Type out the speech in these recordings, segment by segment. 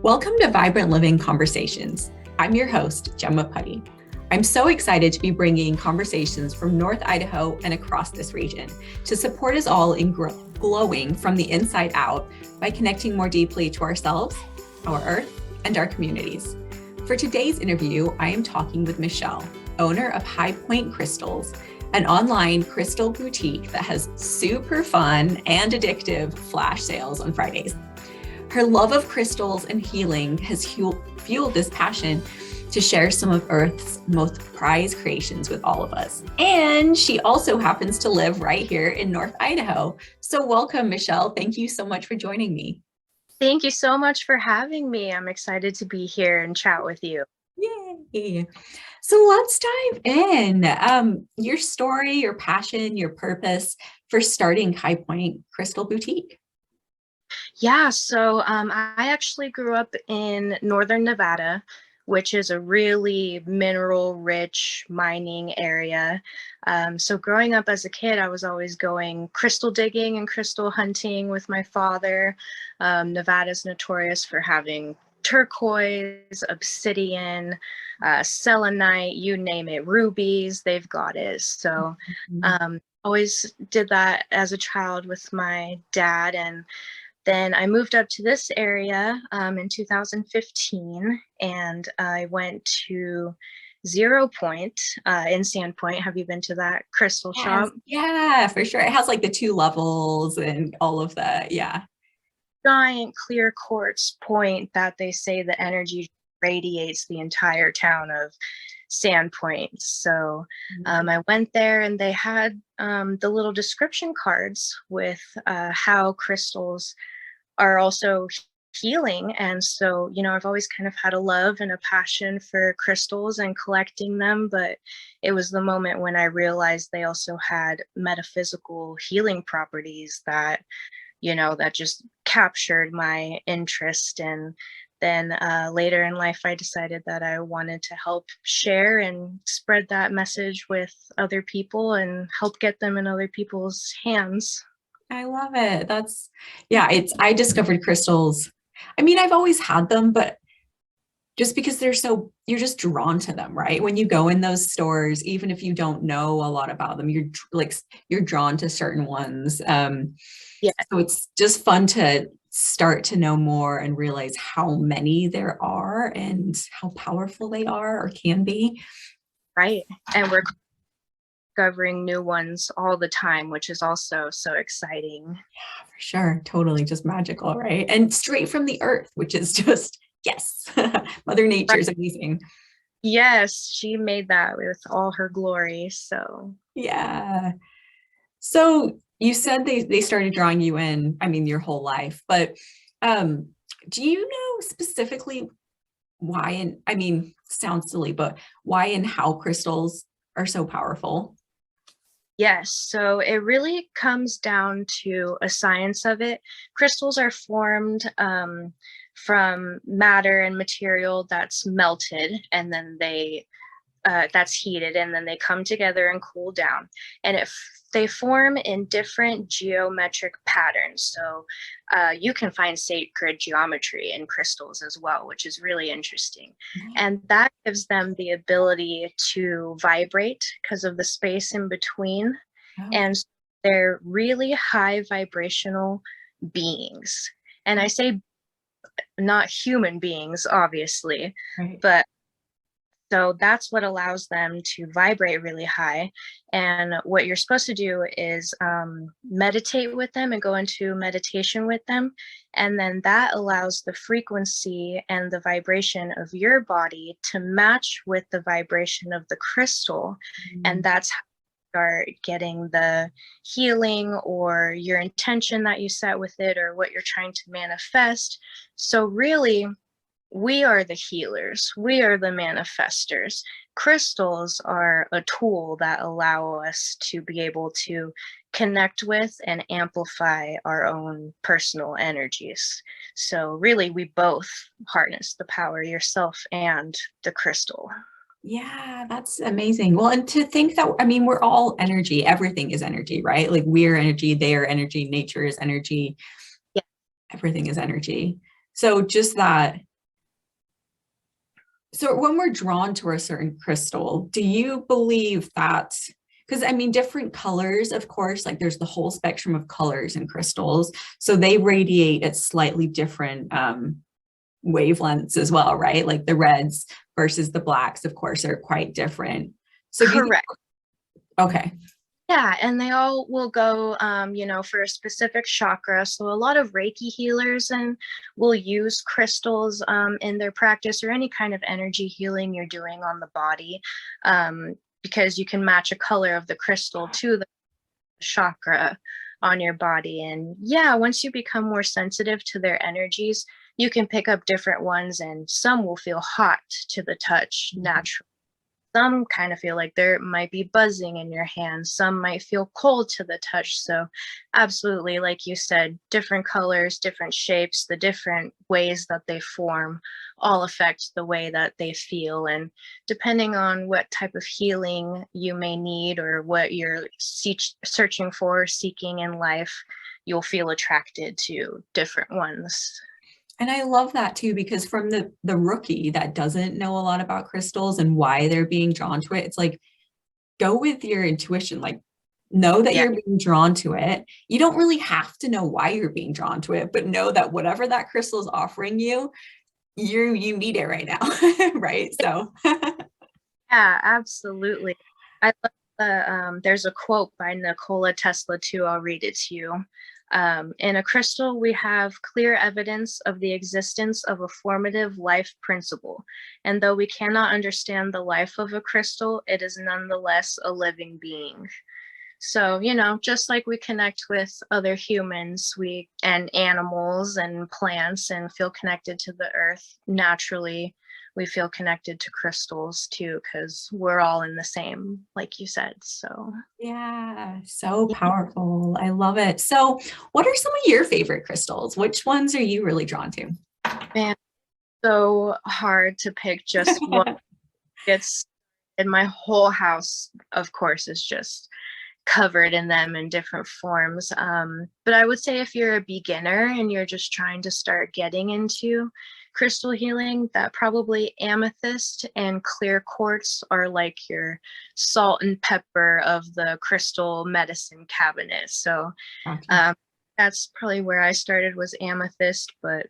Welcome to Vibrant Living Conversations. I'm your host, Gemma Putty. I'm so excited to be bringing conversations from North Idaho and across this region to support us all in glowing from the inside out by connecting more deeply to ourselves, our earth, and our communities. For today's interview, I am talking with Michelle, owner of High Point Crystals, an online crystal boutique that has super fun and addictive flash sales on Fridays. Her love of crystals and healing has fueled this passion to share some of Earth's most prized creations with all of us. And she also happens to live right here in North Idaho. So welcome, Michelle. Thank you so much for joining me. Thank you so much for having me. I'm excited to be here and chat with you. Yay. So let's dive in. Your story, your passion, your purpose for starting High Point Crystal Boutique. Yeah, so I actually grew up in northern Nevada, which is a really mineral-rich mining area. So growing up as a kid, I was always going crystal digging and crystal hunting with my father. Nevada's notorious for having turquoise, obsidian, selenite, you name it, rubies, they've got it. So always did that as a child with my dad. And then I moved up to this area in 2015, and I went to 0 Point in Sandpoint. Have you been to that crystal shop? Yeah, for sure. It has like the 2 levels and all of that. Yeah. Giant clear quartz point that they say the energy radiates the entire town of Sandpoint. So I went there, and they had the little description cards with how crystals are also healing. And so, I've always kind of had a love and a passion for crystals and collecting them, but it was the moment when I realized they also had metaphysical healing properties that, that just captured my interest. And then later in life, I decided that I wanted to help share and spread that message with other people and help get them in other people's hands. I love it. I discovered crystals. I mean, I've always had them, but just because you're just drawn to them, right? When you go in those stores, even if you don't know a lot about them, you're drawn to certain ones. Yeah. So it's just fun to start to know more and realize how many there are and how powerful they are or can be. Right. And we're discovering new ones all the time, which is also so exciting. Yeah, for sure. Totally just magical, right? And straight from the earth, which is just, yes, Mother Nature is amazing. Yes, she made that with all her glory. So yeah. So you said they started drawing you in, I mean, your whole life, but do you know specifically why, and I mean, sounds silly, but why and how crystals are so powerful? yes, so it really comes down to a science of it. Crystals are formed from matter and material that's melted, and then that's heated, and then they come together and cool down. And they form in different geometric patterns. So you can find sacred geometry in crystals as well, which is really interesting. And that gives them the ability to vibrate because of the space in between. Oh. And they're really high vibrational beings. And I say not human beings, obviously, right. But so that's what allows them to vibrate really high. And what you're supposed to do is meditate with them and go into meditation with them. And then that allows the frequency and the vibration of your body to match with the vibration of the crystal. And that's how you start getting the healing or your intention that you set with it or what you're trying to manifest. So really, we are the healers. We are the manifestors. Crystals are a tool that allow us to be able to connect with and amplify our own personal energies. So really, we both harness the power, yourself and the crystal. Yeah, that's amazing. Well, and to think that, I mean, we're all energy. Everything is energy, right? Like we're energy, they are energy, nature is energy. Yeah. Everything is energy. So just that So when we're drawn to a certain crystal, do you believe that, because I mean, different colors, of course, like there's the whole spectrum of colors in crystals. So they radiate at slightly different wavelengths as well, right? Like the reds versus the blacks, of course, are quite different. So do you think, Correct. okay. Yeah, and they all will go, for a specific chakra. So a lot of Reiki healers and will use crystals in their practice or any kind of energy healing you're doing on the body, because you can match a color of the crystal to the chakra on your body. And yeah, once you become more sensitive to their energies, you can pick up different ones, and some will feel hot to the touch naturally. Some kind of feel like there might be buzzing in your hands. Some might feel cold to the touch. So absolutely, like you said, different colors, different shapes, the different ways that they form all affect the way that they feel. And depending on what type of healing you may need or what you're searching for, seeking in life, you'll feel attracted to different ones. And I love that too, because from the rookie that doesn't know a lot about crystals and why they're being drawn to it, it's like, go with your intuition, like know that Yeah. you're being drawn to it. You don't really have to know why you're being drawn to it, but know that whatever that crystal is offering you, you need it right now. Right. So Yeah, absolutely. I love there's a quote by Nikola Tesla too. I'll read it to you. In a crystal, we have clear evidence of the existence of a formative life principle. And though we cannot understand the life of a crystal, it is nonetheless a living being. So, just like we connect with other humans, and animals and plants and feel connected to the earth naturally, we feel connected to crystals too, because we're all in the same, like you said. So yeah, so yeah, powerful. I love it. So what are some of your favorite crystals? Which ones are you really drawn to? man, so hard to pick just one. It's in my whole house, of course, is just covered in them in different forms. But I would say if you're a beginner and you're just trying to start getting into crystal healing, that probably amethyst and clear quartz are like your salt and pepper of the crystal medicine cabinet. So that's probably where I started, was amethyst. But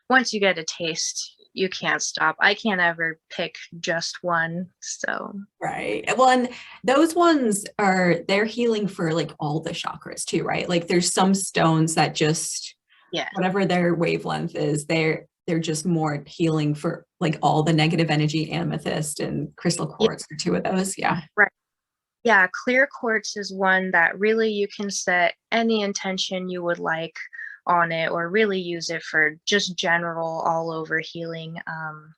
once you get a taste, you can't stop. I can't ever pick just one. So right. Well, and those ones they're healing for like all the chakras too, right? Like there's some stones that just, yeah, whatever their wavelength is, they're just more healing for like all the negative energy. Amethyst and crystal quartz are two of those. Yeah. right. Yeah, clear quartz is one that really you can set any intention you would like on it, or really use it for just general all over healing.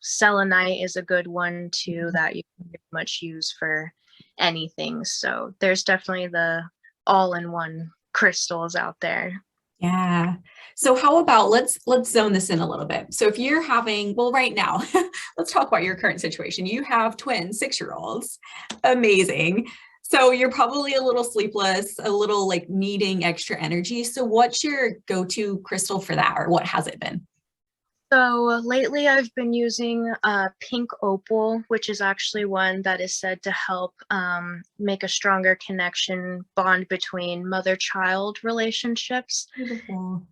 Selenite is a good one too that you can pretty much use for anything. So there's definitely the all-in-one crystals out there. Yeah. So how about let's zone this in a little bit. So if you're having, well, right now, let's talk about your current situation. You have twin 6-year-olds. Amazing. So you're probably a little sleepless, a little like needing extra energy. So what's your go-to crystal for that, or what has it been? So lately I've been using pink opal, which is actually one that is said to help make a stronger connection bond between mother-child relationships. Beautiful.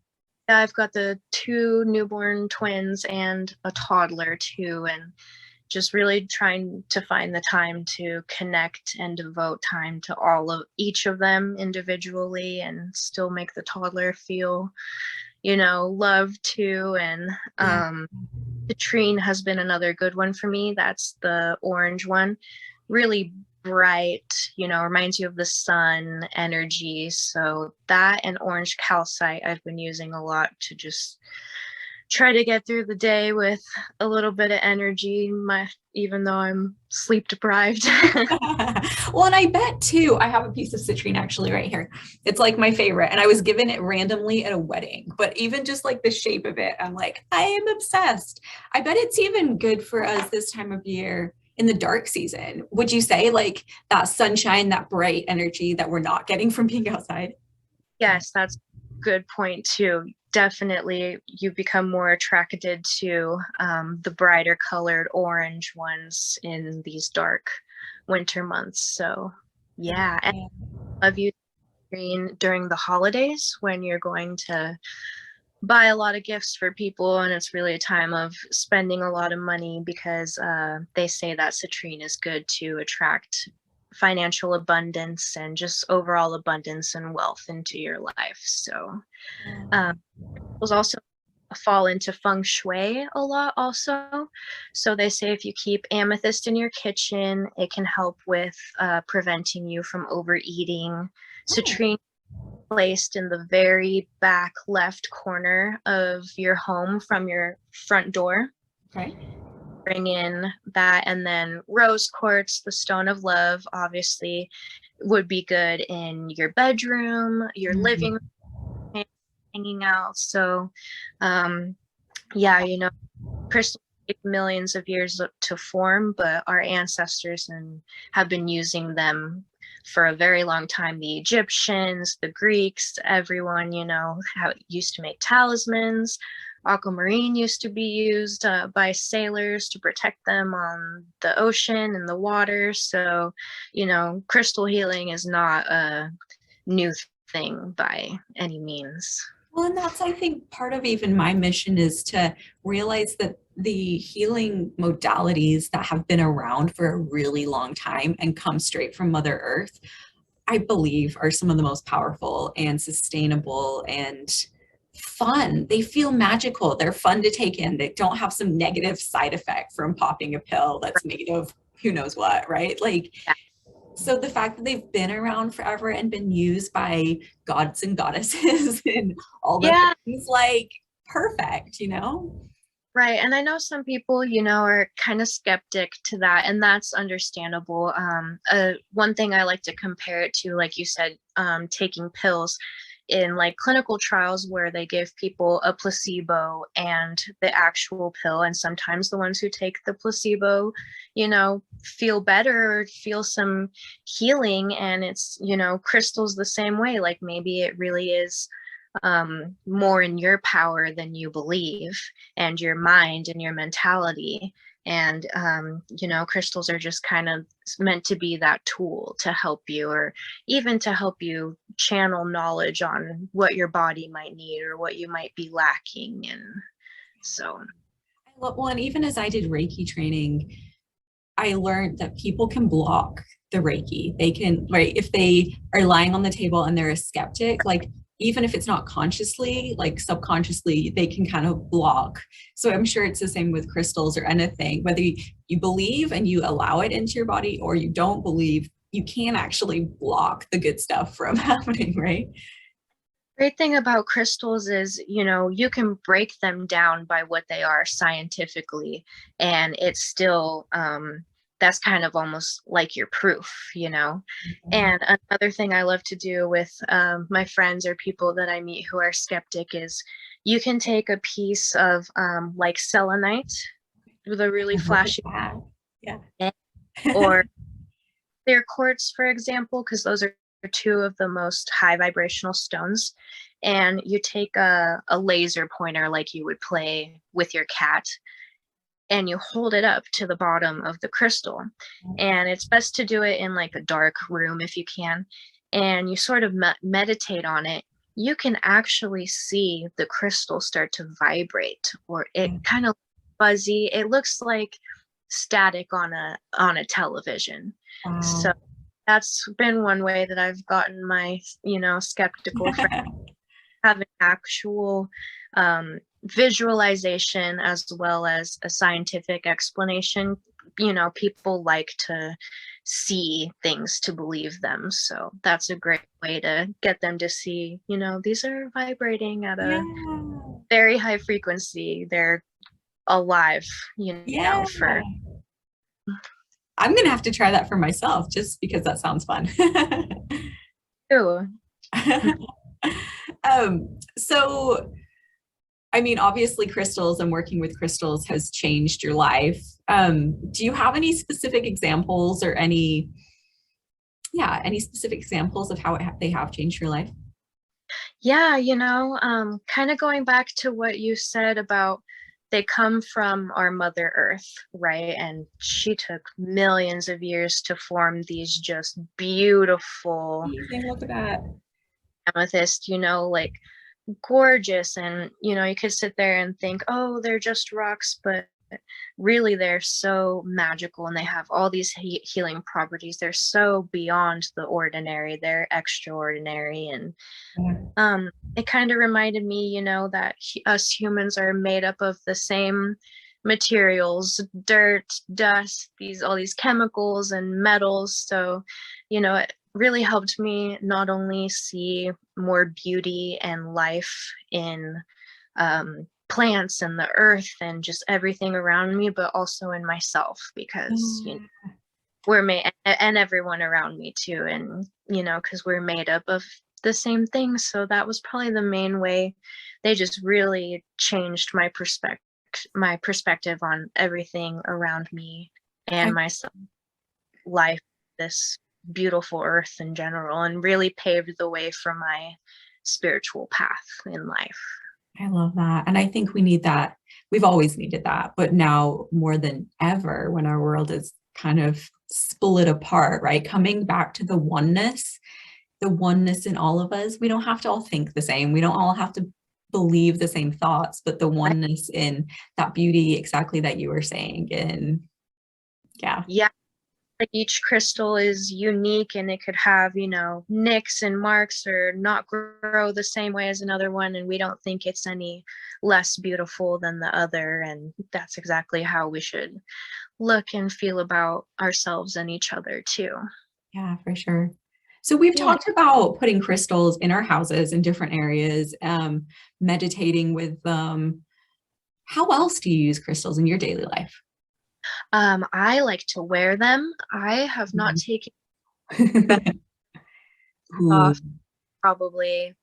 I've got the 2 newborn twins and a toddler too, and just really trying to find the time to connect and devote time to each of them individually, and still make the toddler feel, loved too. And Citrine has been another good one for me. That's the orange one. Really bright, reminds you of the sun energy. So that and orange calcite I've been using a lot to just try to get through the day with a little bit of energy, even though I'm sleep deprived. Well, and I bet too, I have a piece of citrine actually right here. It's like my favorite. And I was given it randomly at a wedding, but even just like the shape of it, I'm like, I am obsessed. I bet it's even good for us this time of year in the dark season. Would you say like that sunshine, that bright energy that we're not getting from being outside? Yes, that's a good point too. definitely you become more attracted to the brighter colored orange ones in these dark winter months. So yeah, and I love using green during the holidays when you're going to buy a lot of gifts for people, and it's really a time of spending a lot of money because they say that citrine is good to attract financial abundance and just overall abundance and wealth into your life. So those also fall into feng shui a lot also. So they say if you keep amethyst in your kitchen, it can help with preventing you from overeating. Citrine placed in the very back left corner of your home from your front door. Okay. Bring in that, and then rose quartz, the stone of love, obviously would be good in your bedroom, your living room, hanging out. So yeah, you know, crystals take millions of years to form, but our ancestors have been using them for a very long time. The Egyptians, the Greeks, everyone, you know, how it used to make talismans. Aquamarine used to be used by sailors to protect them on the ocean and the water. So, you know, crystal healing is not a new thing by any means. Well, and that's, I think, part of even my mission is to realize that the healing modalities that have been around for a really long time and come straight from Mother Earth, I believe are some of the most powerful and sustainable and fun. They feel magical. They're fun to take in. They don't have some negative side effect from popping a pill that's made of who knows what, right? Like, so the fact that they've been around forever and been used by gods and goddesses and all the things, like, perfect, you know? Right. And I know some people, you know, are kind of skeptic to that, and that's understandable. One thing I like to compare it to, like you said, taking pills in like clinical trials where they give people a placebo and the actual pill. And sometimes the ones who take the placebo, you know, feel better or feel some healing. And it's, you know, crystals the same way. Like maybe it really is more in your power than you believe, and your mind and your mentality. And you know, crystals are just kind of meant to be that tool to help you, or even to help you channel knowledge on what your body might need or what you might be lacking. And so well, and even as I did Reiki training, I learned that people can block the Reiki. They can, right, if they are lying on the table and they're a skeptic, like, even if it's not consciously, like subconsciously, they can kind of block. So I'm sure it's the same with crystals or anything, whether you believe and you allow it into your body or you don't believe, you can actually block the good stuff from happening, right? Great thing about crystals is, you know, you can break them down by what they are scientifically, and it's still that's kind of almost like your proof, you know. And another thing I love to do with my friends or people that I meet who are skeptic is you can take a piece of like selenite with a really flashy, or clear quartz, for example, because those are two of the most high vibrational stones. And you take a laser pointer like you would play with your cat, and you hold it up to the bottom of the crystal. And it's best to do it in like a dark room if you can. And you sort of meditate on it. You can actually see the crystal start to vibrate, or it kind of fuzzy. It looks like static on a television. Wow. So that's been one way that I've gotten my, you know, skeptical friends having actual visualization as well as a scientific explanation. You know, people like to see things to believe them. So that's a great way to get them to see, you know, these are vibrating at a very high frequency. They're alive, you know, for... I'm going to have to try that for myself just because that sounds fun. Ooh. So, I mean, obviously crystals and working with crystals has changed your life. Do you have any specific examples or any specific examples of how they have changed your life? Yeah, kind of going back to what you said about they come from our Mother Earth, right? And she took millions of years to form these just beautiful Amazing, look at that. amethyst, like gorgeous. And, you could sit there and think, oh, they're just rocks, but really they're so magical and they have all these healing properties. They're so beyond the ordinary, they're extraordinary. And Yeah. it kind of reminded me, that us humans are made up of the same materials, dirt, dust, all these chemicals and metals. So, it really helped me not only see more beauty and life in plants and the earth and just everything around me, but also in myself, because we're made, and everyone around me too, and because we're made up of the same thing. So that was probably the main way they just really changed my perspective on everything around me and myself, life, this beautiful earth in general, and really paved the way for my spiritual path in life. I love that. And I think we need that. We've always needed that, but now more than ever, when our world is kind of split apart, right? Coming back to the oneness in all of us. We don't have to all think the same. We don't all have to believe the same thoughts, but the oneness in that beauty, exactly that you were saying. And yeah, like each crystal is unique, and it could have, nicks and marks or not grow the same way as another one, and we don't think it's any less beautiful than the other. And that's exactly how we should look and feel about ourselves and each other too. Yeah, for sure. So we've talked about putting crystals in our houses in different areas, meditating with them. How else do you use crystals in your daily life? I like to wear them. I have not taken off probably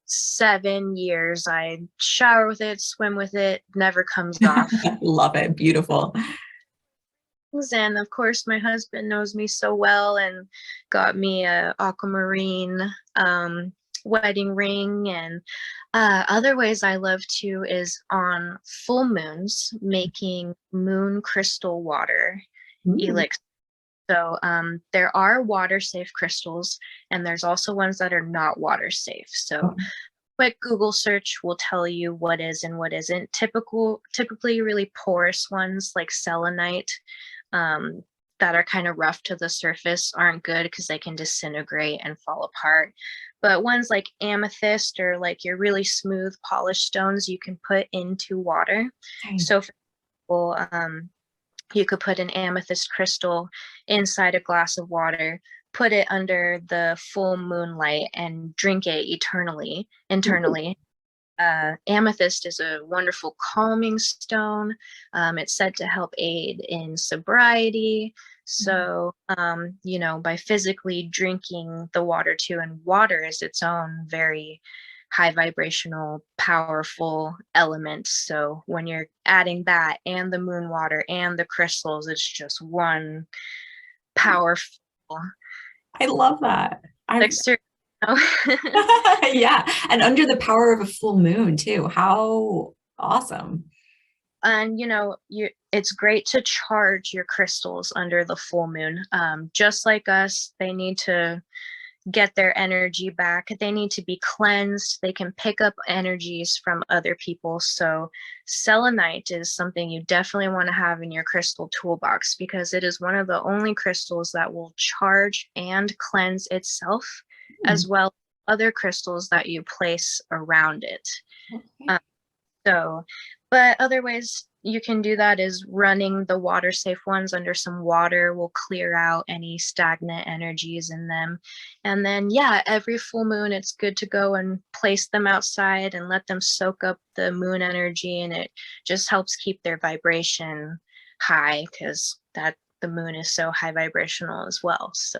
7 years. I shower with it, swim with it, never comes off. Love it. Beautiful. And of course, my husband knows me so well and got me a aquamarine wedding ring. And other ways I love to is on full moons, making moon crystal water elixir. So there are water safe crystals, and there's also ones that are not water safe. So quick Google search will tell you what is and what isn't. Typically really porous ones like selenite, that are kind of rough to the surface, aren't good because they can disintegrate and fall apart. But ones like amethyst or like your really smooth polished stones, you can put into water. So for example, you could put an amethyst crystal inside a glass of water, put it under the full moonlight, and drink it internally. Amethyst is a wonderful calming stone. It's said to help aid in sobriety. So, by physically drinking the water too, and water is its own very high vibrational, powerful element. So when you're adding that and the moon water and the crystals, it's just one powerful. I love that. Oh. Yeah, and under the power of a full moon too. How awesome. And it's great to charge your crystals under the full moon. Just like us, they need to get their energy back. They need to be cleansed. They can pick up energies from other people. So selenite is something you definitely want to have in your crystal toolbox, because it is one of the only crystals that will charge and cleanse itself, as well as other crystals that you place around it. But other ways you can do that is running the water safe ones under some water will clear out any stagnant energies in them. And then, every full moon, it's good to go and place them outside and let them soak up the moon energy. And it just helps keep their vibration high, because the moon is so high vibrational as well. So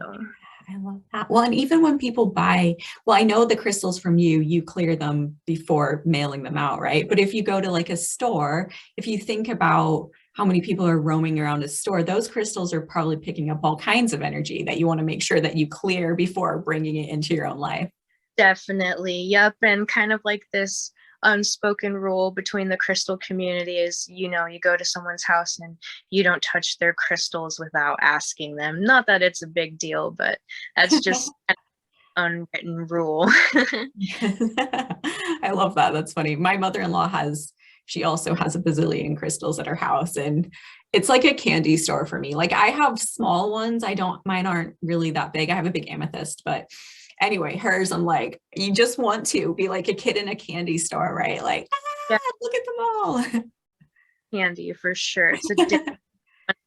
I love that. Well, and even when people buy, I know the crystals from you clear them before mailing them out, right? But if you go to like a store, if you think about how many people are roaming around a store, those crystals are probably picking up all kinds of energy that you want to make sure that you clear before bringing it into your own life. Definitely. Yep. And kind of like this unspoken rule between the crystal community is, you go to someone's house and you don't touch their crystals without asking them. Not that it's a big deal, but that's just an unwritten rule. I love that. That's funny. My mother-in-law she also has a bazillion crystals at her house, and it's like a candy store for me. Like I have small ones. Mine aren't really that big. I have a big amethyst, but anyway, hers, I'm like, you just want to be like a kid in a candy store, right? Like, Yeah, look at them all. candy for sure. It's a different.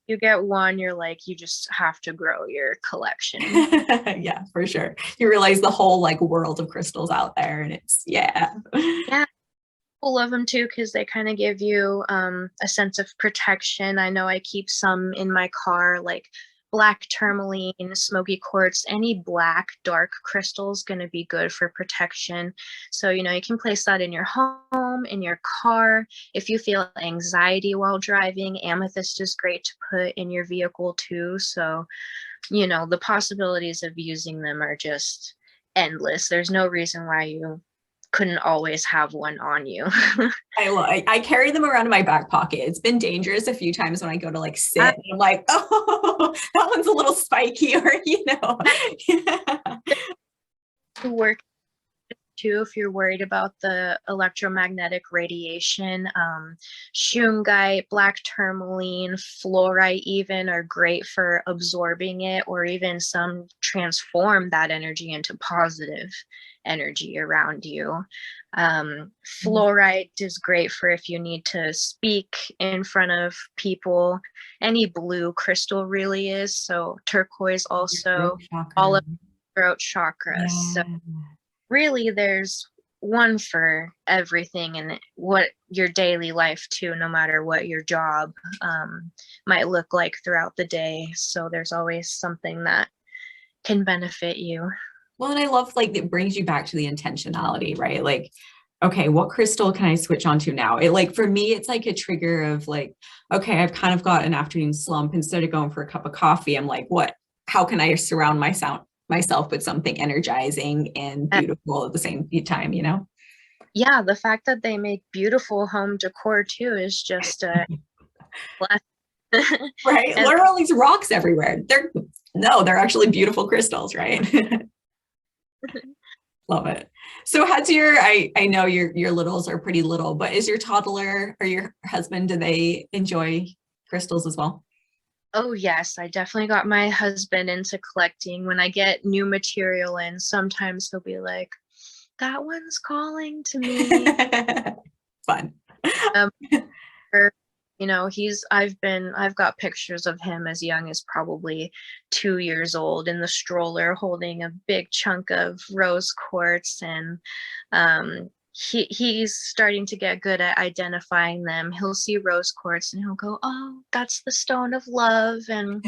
You get one, you're like, you just have to grow your collection. Yeah, for sure. You realize the whole like world of crystals out there, and Yeah. People love them too because they kind of give you a sense of protection. I know I keep some in my car, like black tourmaline, smoky quartz, any black dark crystal is going to be good for protection. So, you can place that in your home, in your car. If you feel anxiety while driving, amethyst is great to put in your vehicle too. So, the possibilities of using them are just endless. There's no reason why you couldn't always have one on you. I carry them around in my back pocket. It's been dangerous a few times when I go to like sit and I'm like, oh, that one's a little spiky, or To work too, if you're worried about the electromagnetic radiation, shungite, black tourmaline, fluorite even are great for absorbing it, or even some transform that energy into positive energy around you. Fluorite is great for if you need to speak in front of people. Any blue crystal really is. So turquoise also, all of throat chakras. So really there's one for everything in what your daily life too, no matter what your job might look like throughout the day. So there's always something that can benefit you. Well, and I love like it brings you back to the intentionality, right? Like, okay, what crystal can I switch on to now? It like for me, it's like a trigger of like, okay, I've kind of got an afternoon slump. Instead of going for a cup of coffee, I'm like, how can I surround myself with something energizing and beautiful at the same time, Yeah, the fact that they make beautiful home decor too is just right. And there are all these rocks everywhere. They're actually beautiful crystals, right? Love it. So I know your littles are pretty little, but is your toddler or your husband, do they enjoy crystals as well? Oh yes, I definitely got my husband into collecting. When I get new material in, sometimes he'll be like, that one's calling to me. Fun. I've got pictures of him as young as probably 2 years old in the stroller holding a big chunk of rose quartz, and he's starting to get good at identifying them. He'll see rose quartz and he'll go, oh, that's the stone of love. And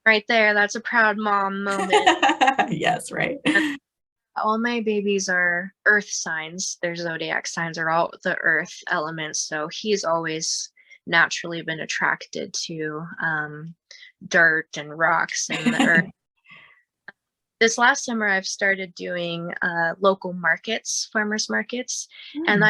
right there, that's a proud mom moment. Yes, right. All my babies are earth signs. Their zodiac signs are all the earth elements. So he's always naturally been attracted to dirt and rocks and the earth. This last summer, I've started doing local markets, farmers markets, and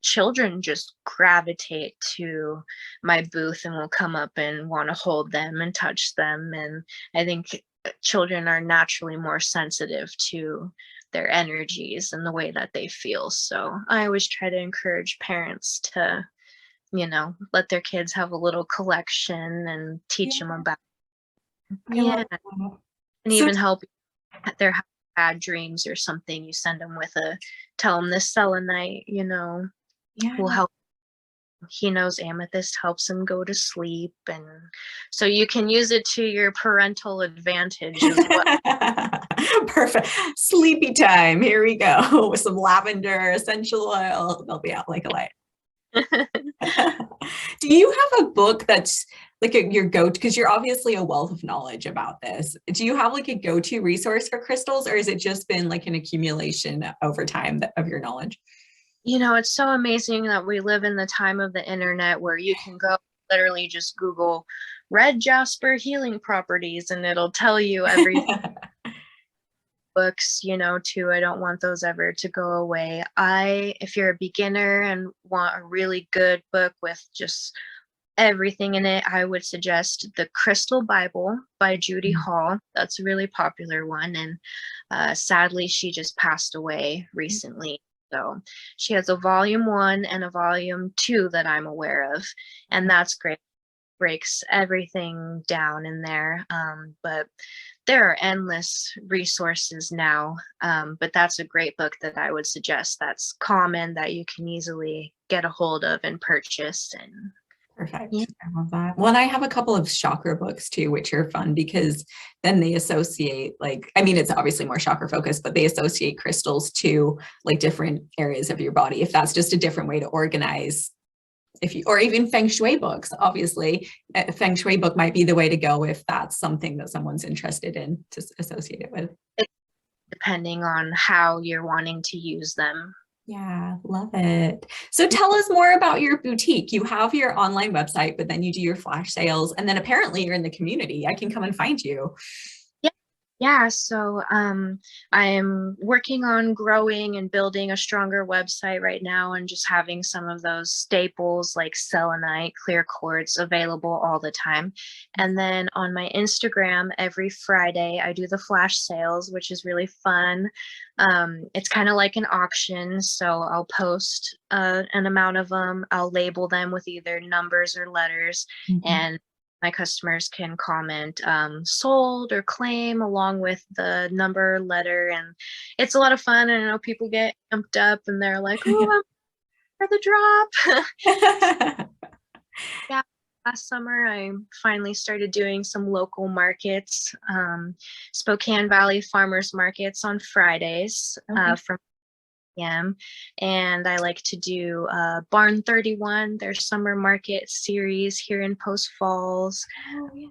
children just gravitate to my booth and will come up and want to hold them and touch them. And I think children are naturally more sensitive to their energies and the way that they feel. So I always try to encourage parents to, let their kids have a little collection and teach them about. Yeah. And even help their bad dreams or something. You send them with tell them this selenite, will help. He knows amethyst helps him go to sleep, and so you can use it to your parental advantage as well. Perfect. Sleepy time. Here we go with some lavender essential oil. They'll be out like a light. Do you have a book that's like your go-to, because you're obviously a wealth of knowledge about this? Do you have like a go-to resource for crystals, or has it just been like an accumulation over time of your knowledge? It's so amazing that we live in the time of the internet where you can go literally just Google red jasper healing properties and it'll tell you everything. books, too. I don't want those ever to go away. If you're a beginner and want a really good book with just everything in it, I would suggest The Crystal Bible by Judy Hall. That's a really popular one. And sadly, she just passed away recently. So she has a volume 1 and a volume 2 that I'm aware of. And that's great. Breaks everything down in there. But there are endless resources now. But that's a great book that I would suggest, that's common, that you can easily get a hold of and purchase. And perfect. Yeah. I love that. Well, and I have a couple of chakra books too, which are fun because then they associate, it's obviously more chakra focused, but they associate crystals to like different areas of your body. If that's just a different way to organize, or even Feng Shui books, obviously a Feng Shui book might be the way to go if that's something that someone's interested in to associate it with. Depending on how you're wanting to use them. Yeah, love it. So tell us more about your boutique. You have your online website, but then you do your flash sales, and then apparently you're in the community. I can come and find you. Yeah, so I am working on growing and building a stronger website right now, and just having some of those staples like selenite, clear quartz available all the time. And then on my Instagram, every Friday, I do the flash sales, which is really fun. It's kind of like an auction. So I'll post an amount of them. I'll label them with either numbers or letters, and my customers can comment sold or claim along with the number, letter, and it's a lot of fun. And I know people get amped up and they're like, oh, I'm for the drop. Yeah, last summer I finally started doing some local markets, Spokane Valley farmers markets on Fridays from p.m. And I like to do Barn 31, their summer market series here in Post Falls. Oh, yeah.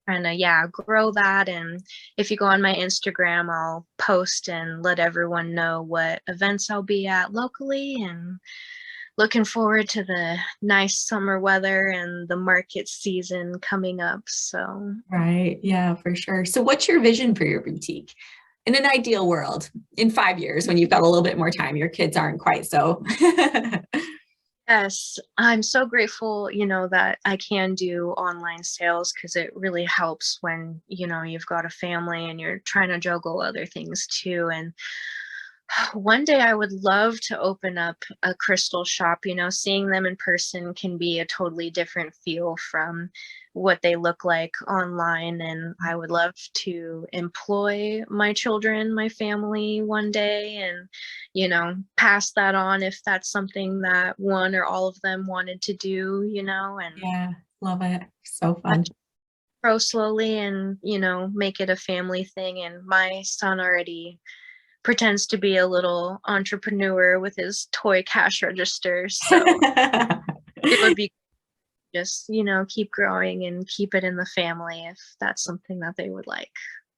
And grow that. And if you go on my Instagram, I'll post and let everyone know what events I'll be at locally, and looking forward to the nice summer weather and the market season coming up. So right. Yeah, for sure. So what's your vision for your boutique? In an ideal world, in 5 years, when you've got a little bit more time, your kids aren't quite so. Yes, I'm so grateful, that I can do online sales, because it really helps when, you've got a family and you're trying to juggle other things too. And one day I would love to open up a crystal shop. Seeing them in person can be a totally different feel from what they look like online. And I would love to employ my children, my family one day, and, pass that on if that's something that one or all of them wanted to do, and yeah, love it. So fun. Grow slowly and, make it a family thing. And my son already pretends to be a little entrepreneur with his toy cash register. So it would be just, keep growing and keep it in the family if that's something that they would like.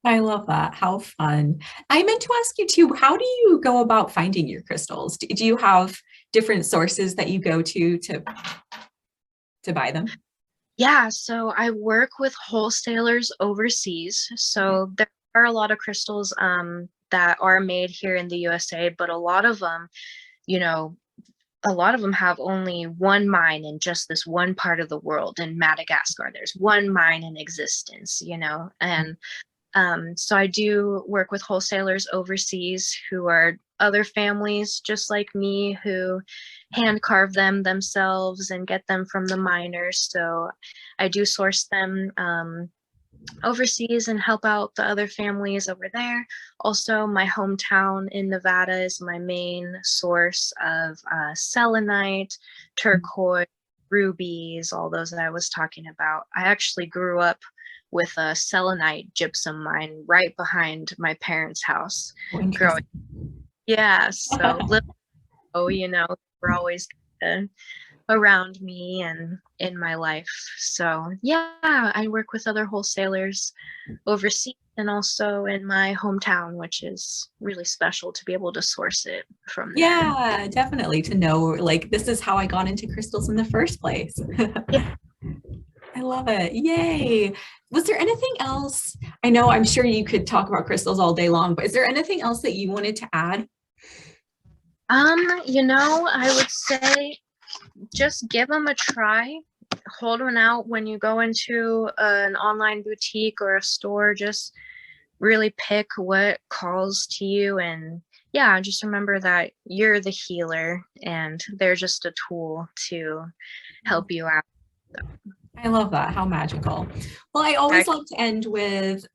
I love that. How fun. I meant to ask you too, how do you go about finding your crystals? Do you have different sources that you go to buy them? Yeah, so I work with wholesalers overseas. So there are a lot of crystals that are made here in the USA, but a lot of them have only one mine in just this one part of the world. In Madagascar, there's one mine in existence, and so I do work with wholesalers overseas who are other families just like me, who hand carve them themselves and get them from the miners. So I do source them overseas and help out the other families over there. Also, my hometown in Nevada is my main source of selenite, turquoise, rubies, all those that I was talking about. I actually grew up with a selenite gypsum mine right behind my parents' house. Growing. Yeah, so we're always around me and in my life. So yeah, I work with other wholesalers overseas and also in my hometown, which is really special to be able to source it from there. Yeah, definitely, to know like this is how I got into crystals in the first place. Yeah. I love it. Yay. Was there anything else? I know, I'm sure you could talk about crystals all day long, but is there anything else that you wanted to add? I would say just give them a try. Hold one out when you go into an online boutique or a store. Just really pick what calls to you, and yeah, just remember that you're the healer and they're just a tool to help you out. I love that. How magical. Well, I always like to end with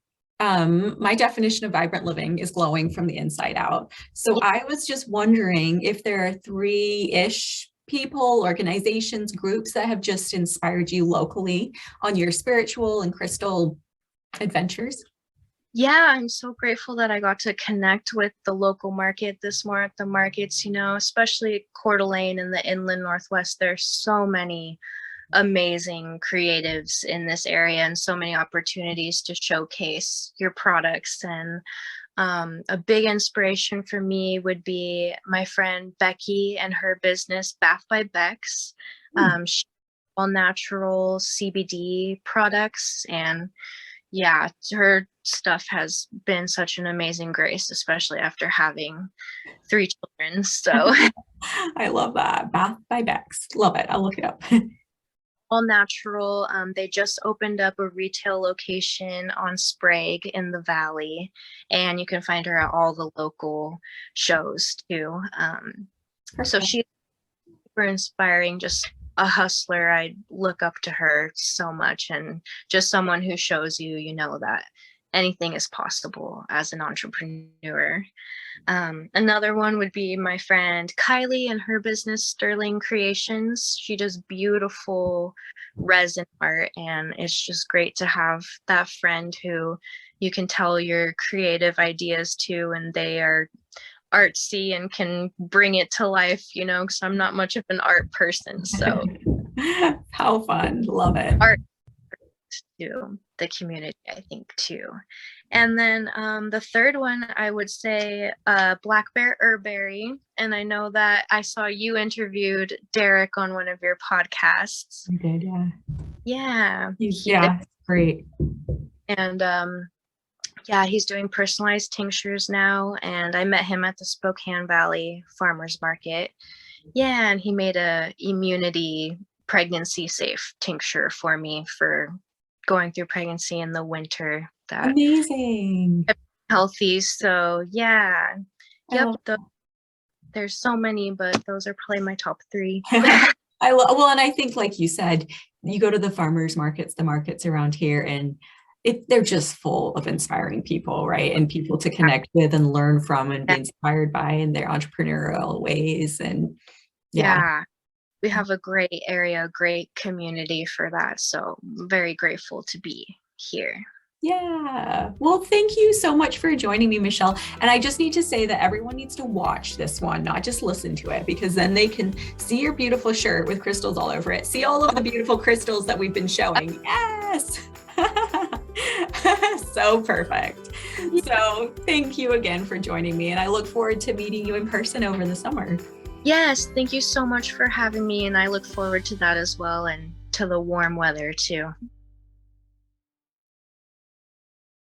my definition of vibrant living is glowing from the inside out. So I was just wondering if there are 3-ish people, organizations, groups that have just inspired you locally on your spiritual and crystal adventures. Yeah, I'm so grateful that I got to connect with the local market this more at the markets, especially Coeur d'Alene in the inland Northwest. There's so many amazing creatives in this area and so many opportunities to showcase your products. And a big inspiration for me would be my friend Becky and her business Bath by Bexs. She all natural CBD products, and yeah, her stuff has been such an amazing grace, especially after having 3 children. So I love that. Bath by Bexs. Love it. I'll look it up. all natural. They just opened up a retail location on Sprague in the Valley, and you can find her at all the local shows too. So she's super inspiring, just a hustler. I look up to her so much, and just someone who shows you, that anything is possible as an entrepreneur. Another one would be my friend Kylie and her business Sterling Creations. She does beautiful resin art, and it's just great to have that friend who you can tell your creative ideas to, and they are artsy and can bring it to life, because I'm not much of an art person. So how fun. Love it. Art to the community, I think, too. And then the third one, I would say Black Bear Herbary. And I know that I saw you interviewed Derek on one of your podcasts. I did, yeah. Yeah. Yeah, great. And yeah, he's doing personalized tinctures now. And I met him at the Spokane Valley Farmers Market. Yeah, and he made a immunity pregnancy safe tincture for me for going through pregnancy in the winter. That amazing. Healthy. So yeah. Yep. There's so many, but those are probably my top 3. Well, and I think, like you said, you go to the farmers markets, the markets around here, and they're just full of inspiring people, right? And people to connect with and learn from and be inspired by in their entrepreneurial ways. And yeah. We have a great area, great community for that. So I'm very grateful to be here. Yeah. Well, thank you so much for joining me, Michelle. And I just need to say that everyone needs to watch this one, not just listen to it, because then they can see your beautiful shirt with crystals all over it. See all of the beautiful crystals that we've been showing. Yes. So perfect. So thank you again for joining me. And I look forward to meeting you in person over the summer. Yes. Thank you so much for having me. And I look forward to that as well, and to the warm weather too.